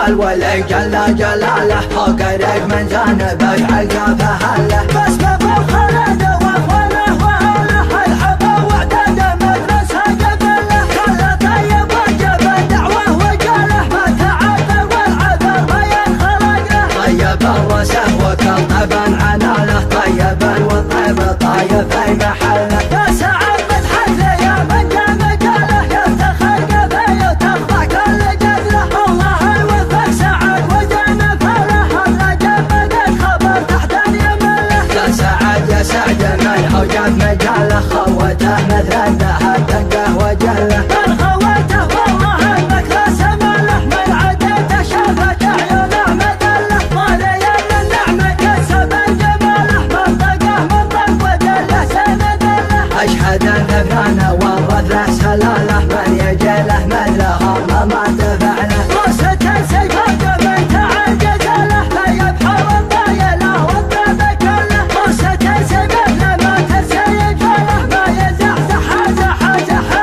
الولي جل جلاله وقريب من جانبك عقابه هله بس بابا خالد واخوانه واهله الحبا وعداده مدرسه قبله كله طيب وجب دعوه وجاله ما تعذر والعذر ما ينخلق له طيب الرسم وكالطبا عناله طيبا والطيب طايب في محله يا سعد مدحت لي يا من جا مجاله يفتخر قبيه وتخضع كل جدله الله يوفق سعد وجانا فله الله جمدك خبر تحت يمله يا سعد يا سعد من هو جاب مجاله خوته مثل الذهب دقه وجله من خوته والله انك لا سماله من عدته شافت عيونه مدله طالي من النعمه كسب جماله منطقه منطق ودله سند له اشهد ان ابنانا ورث له سلاله من يجي له مثلها ما تفعله راسه سيفه من تعجز له لا يبحر الطايله والطيب كله راسه سيفه لما تسيج له ما يزحزح زح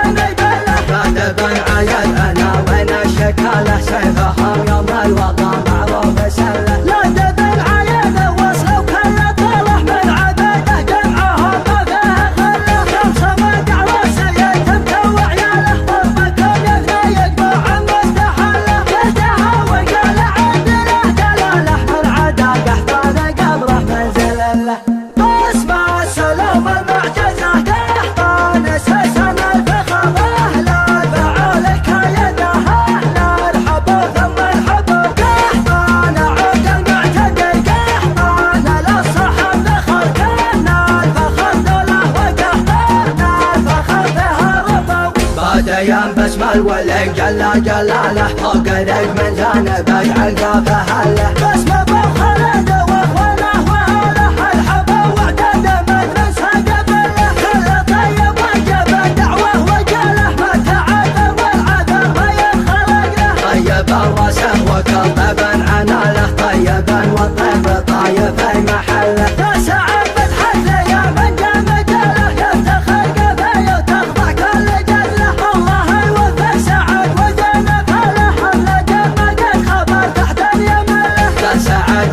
نبله كاتبا عيد انا وين الشكاله سيفها يوم الوطن معروف سله لا دبل عيد وصل وكل طاله من عباده جمعها ما فيها خله كم صمد عروسه يتم وعياله ضربكم يثني يجمع مستحله يهدها وقال عندنا دلاله من عدا قحطان قبره منزل له بس مع السلام المعجزه قحطان اساسا الفخر اهل الفعال كيده اهل الحب ثم الحب قحطان عود المعتدي قحطان للصحب ذخر كان الفخر دوله وقحطان الفخر بها رفض بعد ايام باسم الولي جل جلاله وقريب من جانبك عقابه هله بس بابا خالد واخوانه واهله الحبا وعداده مدرسه قبله كله طيب وجب دعوه وجاله ما تعذر والعذر ما ينخلق له طيب الرسم وكالطبا عناله طيبا والطيب طايب في محله يا سعد مدحت لي يا من جا مجاله يفتخر قبيه وتخضع كل جدله الله يوفق سعد وجانا فله الله جمدك خبر تحت يمله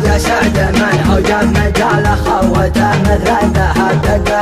يا سعد من هو جاب مجاله خوته مثل الذهب دقه